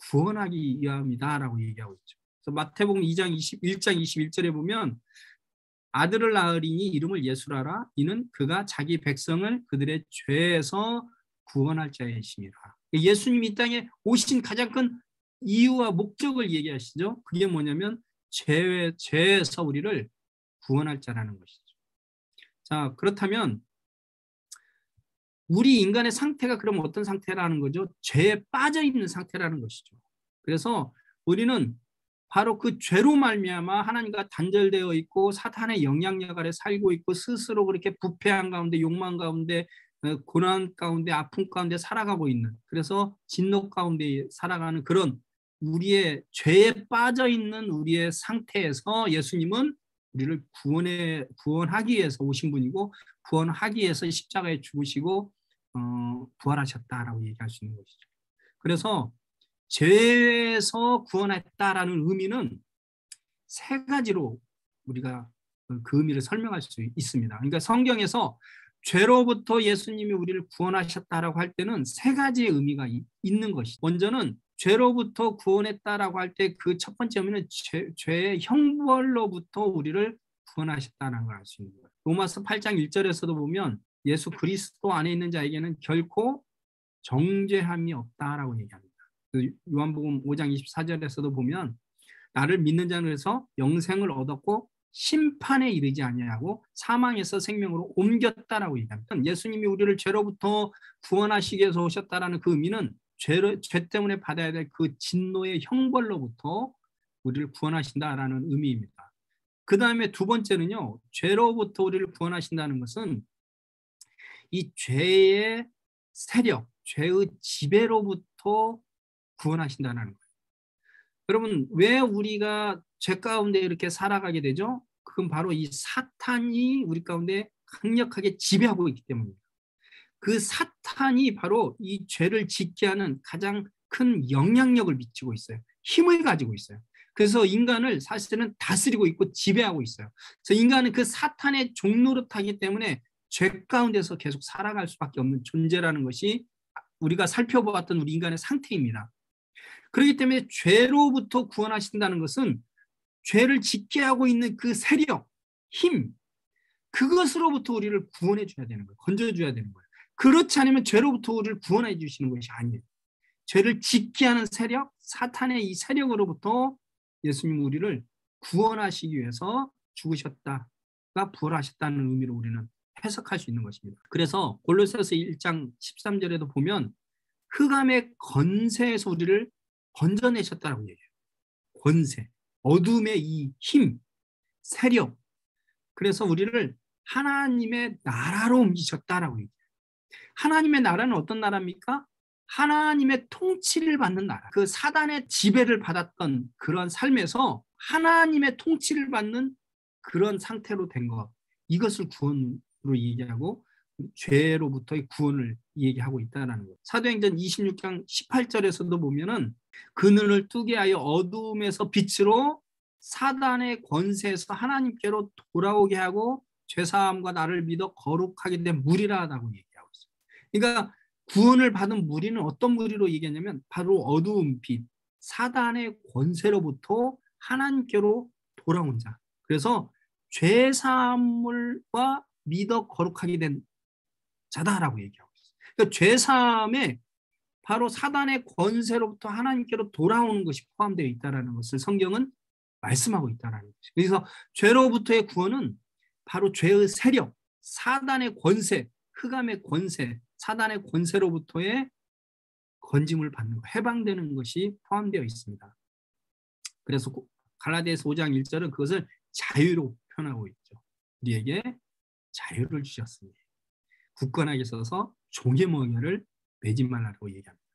구원하기 위함이다라고 얘기하고 있죠. 그래서 마태복음 2장 1장 21절에 보면 아들을 낳으리니 이름을 예수라라. 이는 그가 자기 백성을 그들의 죄에서 구원할 자이심이라. 예수님이 이 땅에 오신 가장 큰 이유와 목적을 얘기하시죠. 그게 뭐냐면 죄에서 우리를 구원할 자라는 것이죠. 자, 그렇다면 우리 인간의 상태가 그럼 어떤 상태라는 거죠? 죄에 빠져 있는 상태라는 것이죠. 그래서 우리는 바로 그 죄로 말미암아 하나님과 단절되어 있고 사탄의 영향력 아래 살고 있고 스스로 그렇게 부패한 가운데 욕망 가운데 고난 가운데 아픔 가운데 살아가고 있는, 그래서 진노 가운데 살아가는 그런 우리의 죄에 빠져 있는 우리의 상태에서 예수님은 우리를 구원하기 위해서 오신 분이고 구원하기 위해서 십자가에 죽으시고 부활하셨다라고 얘기할 수 있는 것이죠. 그래서 죄에서 구원했다라는 의미는 세 가지로 우리가 그 의미를 설명할 수 있습니다. 그러니까 성경에서 죄로부터 예수님이 우리를 구원하셨다라고 할 때는 세 가지의 의미가 있는 것이죠. 먼저는 죄로부터 구원했다라고 할 때 그 첫 번째 의미는 죄의 형벌로부터 우리를 구원하셨다는 걸 알 수 있는 거예요. 로마서 8장 1절에서도 보면 예수 그리스도 안에 있는 자에게는 결코 정죄함이 없다라고 얘기합니다. 요한복음 5장 24절에서도 보면 나를 믿는 자는 그래서 영생을 얻었고 심판에 이르지 아니하고 사망에서 생명으로 옮겼다라고 얘기합니다. 예수님이 우리를 죄로부터 구원하시기 위해서 오셨다라는 그 의미는 죄 때문에 받아야 될 그 진노의 형벌로부터 우리를 구원하신다라는 의미입니다. 그 다음에 두 번째는요, 죄로부터 우리를 구원하신다는 것은 이 죄의 세력, 죄의 지배로부터 구원하신다는 거예요. 여러분, 왜 우리가 죄 가운데 이렇게 살아가게 되죠? 그건 바로 이 사탄이 우리 가운데 강력하게 지배하고 있기 때문입니다. 그 사탄이 바로 이 죄를 짓게 하는 가장 큰 영향력을 미치고 있어요. 힘을 가지고 있어요. 그래서 인간을 사실은 다스리고 있고 지배하고 있어요. 그래서 인간은 그 사탄의 종노릇하기 때문에 죄 가운데서 계속 살아갈 수밖에 없는 존재라는 것이 우리가 살펴보았던 우리 인간의 상태입니다. 그렇기 때문에 죄로부터 구원하신다는 것은 죄를 짓게 하고 있는 그 세력, 힘, 그것으로부터 우리를 구원해 줘야 되는 거예요. 건져줘야 되는 거예요. 그렇지 않으면 죄로부터 우리를 구원해 주시는 것이 아니에요. 죄를 짓게 하는 세력, 사탄의 이 세력으로부터 예수님 우리를 구원하시기 위해서 죽으셨다가 부활하셨다는 의미로 우리는 해석할 수 있는 것입니다. 그래서 골로새서 1장 13절에도 보면 흑암의 권세에서 우리를 건져내셨다라고 얘기해요. 권세, 어둠의 이 힘, 세력. 그래서 우리를 하나님의 나라로 옮기셨다라고 얘기해요. 하나님의 나라는 어떤 나라입니까? 하나님의 통치를 받는 나라. 그 사단의 지배를 받았던 그런 삶에서 하나님의 통치를 받는 그런 상태로 된 것. 이것을 구원으로 얘기하고 죄로부터의 구원을 얘기하고 있다는 것. 사도행전 26장 18절에서도 보면은 그 눈을 뜨게 하여 어두움에서 빛으로 사단의 권세에서 하나님께로 돌아오게 하고 죄사함과 나를 믿어 거룩하게 된 무리라라고 얘기하고 있어요. 그러니까 구원을 받은 무리는 어떤 무리로 얘기했냐면 바로 어두운 빛, 사단의 권세로부터 하나님께로 돌아온 자. 그래서 죄사함과 믿어 거룩하게 된 자다라고 얘기하고 있어요. 그러니까 죄사함에 바로 사단의 권세로부터 하나님께로 돌아오는 것이 포함되어 있다는 것을 성경은 말씀하고 있다는 것이죠. 그래서 죄로부터의 구원은 바로 죄의 세력, 사단의 권세, 흑암의 권세, 사단의 권세로부터의 건짐을 받는 것, 해방되는 것이 포함되어 있습니다. 그래서 갈라디아서 5장 1절은 그것을 자유로 표현하고 있죠. 우리에게 자유를 주셨습니다. 굳건하게 서서 종의 멍에를 매지 말라고 얘기합니다.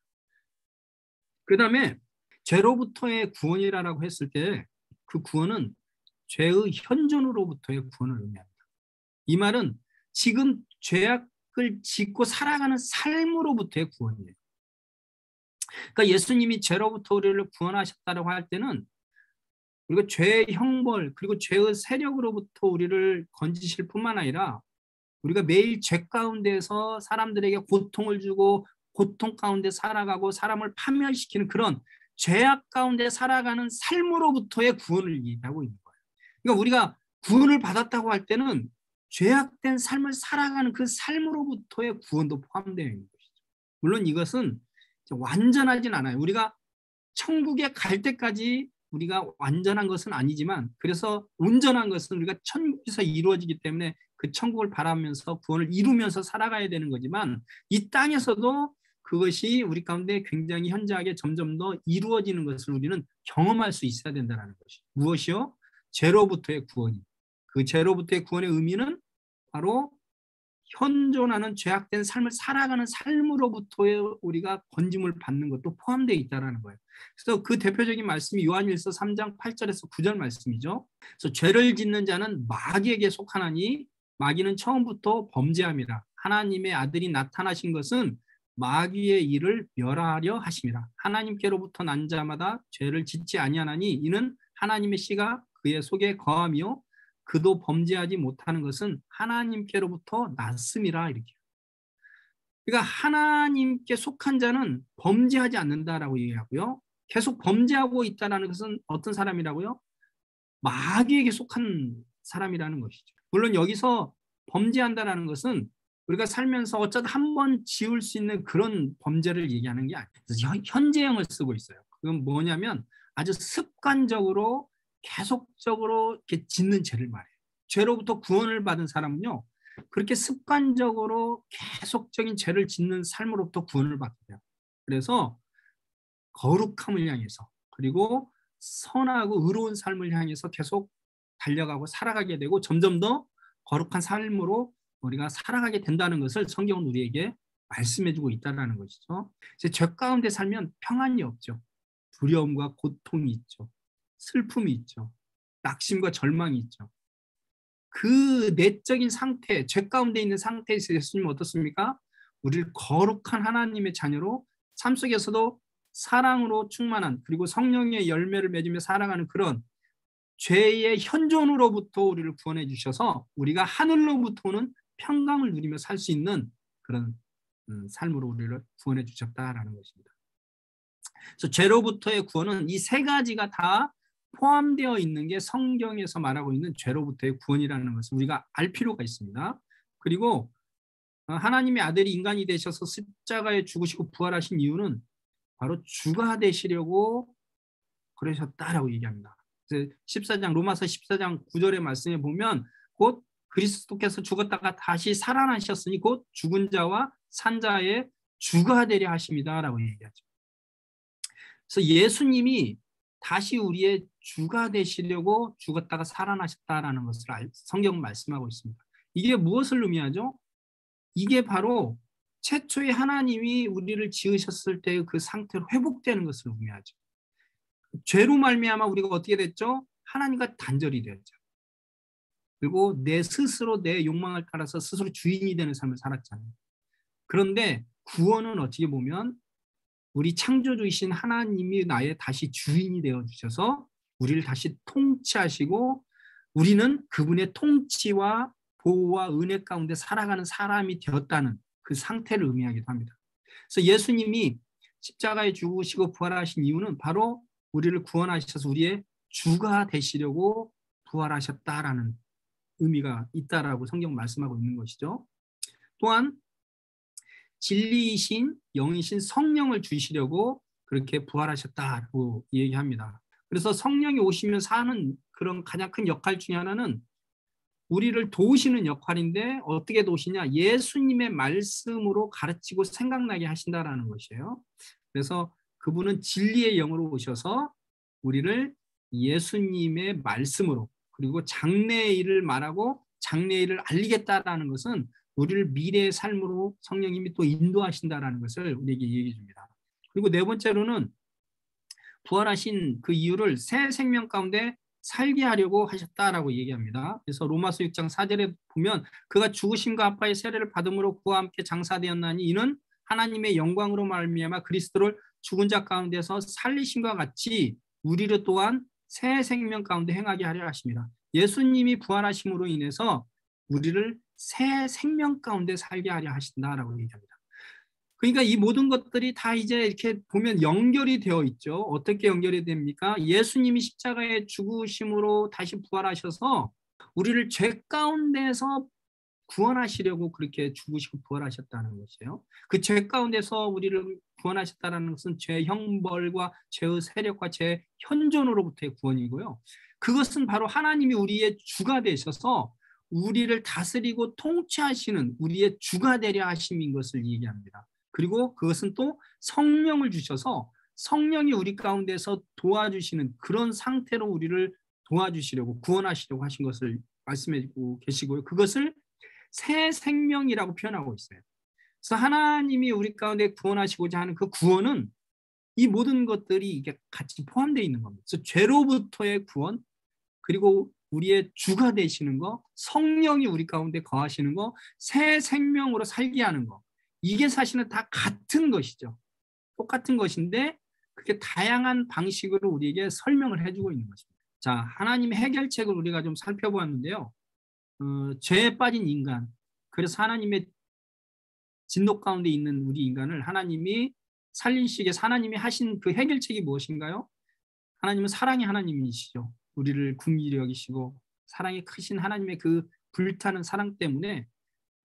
그 다음에 죄로부터의 구원이라고 했을 때 그 구원은 죄의 현존으로부터의 구원을 의미합니다. 이 말은 지금 죄악을 짓고 살아가는 삶으로부터의 구원이에요. 그러니까 예수님이 죄로부터 우리를 구원하셨다고 할 때는 우리가 죄의 형벌 그리고 죄의 세력으로부터 우리를 건지실 뿐만 아니라 우리가 매일 죄 가운데서 사람들에게 고통을 주고 고통 가운데 살아가고 사람을 파멸시키는 그런 죄악 가운데 살아가는 삶으로부터의 구원을 얘기하고 있는 거예요. 그러니까 우리가 구원을 받았다고 할 때는 죄악된 삶을 살아가는 그 삶으로부터의 구원도 포함되어 있는 것이죠. 물론 이것은 완전하진 않아요. 우리가 천국에 갈 때까지 우리가 완전한 것은 아니지만 그래서 온전한 것은 우리가 천국에서 이루어지기 때문에 그 천국을 바라면서 구원을 이루면서 살아가야 되는 거지만 이 땅에서도 그것이 우리 가운데 굉장히 현저하게 점점 더 이루어지는 것을 우리는 경험할 수 있어야 된다는 것이 무엇이요? 죄로부터의 구원이. 그 죄로부터의 구원의 의미는 바로 현존하는 죄악된 삶을 살아가는 삶으로부터의 우리가 건짐을 받는 것도 포함되어 있다는 거예요. 그래서 그 대표적인 말씀이 요한일서 3장 8절에서 9절 말씀이죠. 그래서 죄를 짓는 자는 마귀에게 속하나니 마귀는 처음부터 범죄함이라. 하나님의 아들이 나타나신 것은 마귀의 일을 멸하려 하심이라. 하나님께로부터 난 자마다 죄를 짓지 아니하나니 이는 하나님의 씨가 그의 속에 거하며 그도 범죄하지 못하는 것은 하나님께로부터 났음이라. 이렇게. 그러니까 하나님께 속한 자는 범죄하지 않는다라고 얘기하고요. 계속 범죄하고 있다는 것은 어떤 사람이라고요? 마귀에게 속한 사람이라는 것이죠. 물론 여기서 범죄한다는 것은 우리가 살면서 어쩌다 한 번 지을 수 있는 그런 범죄를 얘기하는 게 아니에요. 현재형을 쓰고 있어요. 그건 뭐냐면 아주 습관적으로 계속적으로 이렇게 짓는 죄를 말해요. 죄로부터 구원을 받은 사람은요, 그렇게 습관적으로 계속적인 죄를 짓는 삶으로부터 구원을 받게 돼요. 그래서 거룩함을 향해서 그리고 선하고 의로운 삶을 향해서 계속 달려가고 살아가게 되고 점점 더 거룩한 삶으로 우리가 살아가게 된다는 것을 성경은 우리에게 말씀해주고 있다는 것이죠. 이제 죄 가운데 살면 평안이 없죠. 두려움과 고통이 있죠. 슬픔이 있죠. 낙심과 절망이 있죠. 그 내적인 상태, 죄 가운데 있는 상태에서 예수님은 어떻습니까? 우리를 거룩한 하나님의 자녀로 삶 속에서도 사랑으로 충만한 그리고 성령의 열매를 맺으며 살아가는 그런 죄의 현존으로부터 우리를 구원해 주셔서 우리가 하늘로부터는 평강을 누리며 살 수 있는 그런 삶으로 우리를 구원해 주셨다라는 것입니다. 그래서 죄로부터의 구원은 이 세 가지가 다 포함되어 있는 게 성경에서 말하고 있는 죄로부터의 구원이라는 것을 우리가 알 필요가 있습니다. 그리고 하나님의 아들이 인간이 되셔서 십자가에 죽으시고 부활하신 이유는 바로 주가 되시려고 그러셨다라고 얘기합니다. 그래서 14장 로마서 14장 9절의 말씀에 보면 곧 그리스도께서 죽었다가 다시 살아나셨으니 곧 죽은 자와 산 자의 주가 되려 하십니다라고 얘기하죠. 그래서 예수님이 다시 우리의 주가 되시려고 죽었다가 살아나셨다라는 것을 성경은 말씀하고 있습니다. 이게 무엇을 의미하죠? 이게 바로 최초의 하나님이 우리를 지으셨을 때의 그 상태로 회복되는 것을 의미하죠. 죄로 말미암아 우리가 어떻게 됐죠? 하나님과 단절이 되었죠. 그리고 내 스스로 내 욕망을 따라서 스스로 주인이 되는 삶을 살았잖아요. 그런데 구원은 어떻게 보면 우리 창조주이신 하나님이 나의 다시 주인이 되어주셔서 우리를 다시 통치하시고 우리는 그분의 통치와 보호와 은혜 가운데 살아가는 사람이 되었다는 그 상태를 의미하기도 합니다. 그래서 예수님이 십자가에 죽으시고 부활하신 이유는 바로 우리를 구원하셔서 우리의 주가 되시려고 부활하셨다라는 의미가 있다라고 성경 말씀하고 있는 것이죠. 또한 진리이신 영이신 성령을 주시려고 그렇게 부활하셨다고 얘기합니다. 그래서 성령이 오시면 사는 그런 가장 큰 역할 중에 하나는 우리를 도우시는 역할인데 어떻게 도우시냐? 예수님의 말씀으로 가르치고 생각나게 하신다라는 것이에요. 그래서 그분은 진리의 영으로 오셔서 우리를 예수님의 말씀으로 그리고 장래의 일을 말하고 장래의 일을 알리겠다라는 것은 우리를 미래의 삶으로 성령님이 또 인도하신다라는 것을 우리에게 얘기해 줍니다. 그리고 네 번째로는 부활하신 그 이유를 새 생명 가운데 살게 하려고 하셨다라고 얘기합니다. 그래서 로마서 6장 4절에 보면 그가 죽으심과 아빠의 세례를 받음으로 그와 함께 장사되었나니 이는 하나님의 영광으로 말미암아 그리스도를 죽은 자 가운데서 살리심과 같이 우리를 또한 새 생명 가운데 행하게 하려 하십니다. 예수님이 부활하심으로 인해서 우리를 새 생명 가운데 살게 하려 하신다라고 얘기합니다. 그러니까 이 모든 것들이 다 이제 이렇게 보면 연결이 되어 있죠. 어떻게 연결이 됩니까? 예수님이 십자가에 죽으심으로 다시 부활하셔서 우리를 죄 가운데서 구원하시려고 그렇게 죽으시고 부활하셨다는 것이에요. 그 죄 가운데서 우리를 구원하셨다는 것은 죄 형벌과 죄의 세력과 죄 현존으로부터의 구원이고요. 그것은 바로 하나님이 우리의 주가 되셔서 우리를 다스리고 통치하시는 우리의 주가 되려 하심인 것을 얘기합니다. 그리고 그것은 또 성령을 주셔서 성령이 우리 가운데서 도와주시는 그런 상태로 우리를 도와주시려고 구원하시려고 하신 것을 말씀해주고 계시고요. 그것을 새 생명이라고 표현하고 있어요. 그래서 하나님이 우리 가운데 구원하시고자 하는 그 구원은 이 모든 것들이 이게 같이 포함되어 있는 겁니다. 그래서 죄로부터의 구원, 그리고 우리의 주가 되시는 거, 성령이 우리 가운데 거하시는 거, 새 생명으로 살게 하는 거. 이게 사실은 다 같은 것이죠. 똑같은 것인데 그게 다양한 방식으로 우리에게 설명을 해주고 있는 것입니다. 자, 하나님의 해결책을 우리가 좀 살펴보았는데요. 죄에 빠진 인간, 그래서 하나님의 진노 가운데 있는 우리 인간을 하나님이 살리시게 하나님이 하신 그 해결책이 무엇인가요? 하나님은 사랑의 하나님이시죠. 우리를 긍휼히 여기시고 사랑이 크신 하나님의 그 불타는 사랑 때문에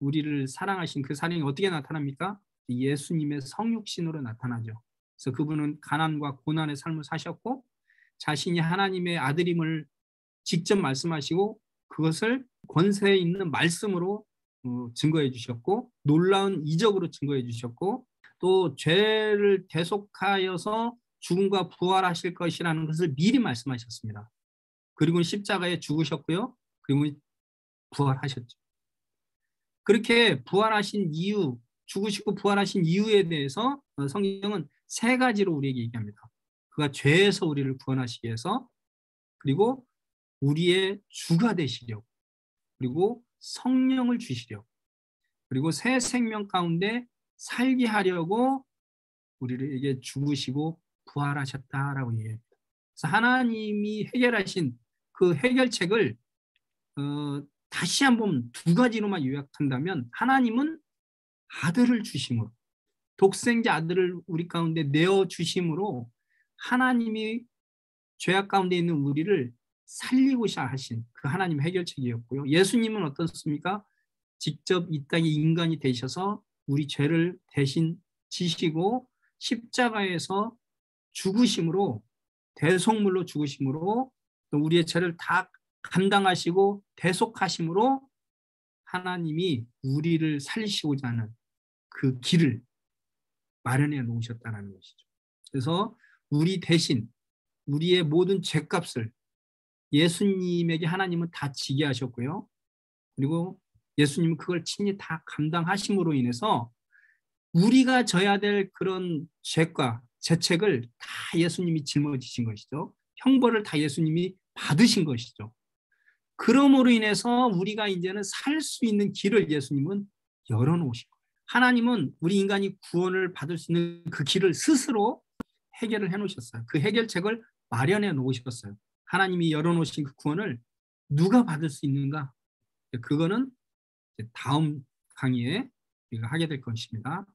우리를 사랑하신 그 사랑이 어떻게 나타납니까? 예수님의 성육신으로 나타나죠. 그래서 그분은 가난과 고난의 삶을 사셨고 자신이 하나님의 아들임을 직접 말씀하시고 그것을 권세 있는 말씀으로 증거해 주셨고 놀라운 이적으로 증거해 주셨고 또 죄를 대속하여서 죽음과 부활하실 것이라는 것을 미리 말씀하셨습니다. 그리고 십자가에 죽으셨고요. 그리고 부활하셨죠. 그렇게 부활하신 이유, 죽으시고 부활하신 이유에 대해서 성경은 세 가지로 우리에게 얘기합니다. 그가 죄에서 우리를 구원하시기 위해서, 그리고 우리의 주가 되시려고, 그리고 성령을 주시려고, 그리고 새 생명 가운데 살게 하려고 우리에게 죽으시고 부활하셨다라고 얘기합니다. 그래서 하나님이 해결하신 그 해결책을 다시 한번 두 가지로만 요약한다면 하나님은 아들을 주심으로 독생자 아들을 우리 가운데 내어 주심으로 하나님이 죄악 가운데 있는 우리를 살리고자 하신 그 하나님의 해결책이었고요. 예수님은 어떻습니까? 직접 이 땅에 인간이 되셔서 우리 죄를 대신 지시고 십자가에서 죽으심으로, 대속물로 죽으심으로, 또 우리의 죄를 다 감당하시고 대속하심으로 하나님이 우리를 살리시고자 하는 그 길을 마련해 놓으셨다는 것이죠. 그래서 우리 대신 우리의 모든 죄값을 예수님에게 하나님은 다 지게 하셨고요. 그리고 예수님은 그걸 친히 다 감당하심으로 인해서 우리가 져야 될 그런 죄과 죄책을 다 예수님이 짊어지신 것이죠. 형벌을 다 예수님이 받으신 것이죠. 그러므로 인해서 우리가 이제는 살 수 있는 길을 예수님은 열어놓으신 거예요. 하나님은 우리 인간이 구원을 받을 수 있는 그 길을 스스로 해결을 해놓으셨어요. 그 해결책을 마련해 놓으셨어요. 하나님이 열어놓으신 그 구원을 누가 받을 수 있는가? 그거는 다음 강의에 우리가 하게 될 것입니다.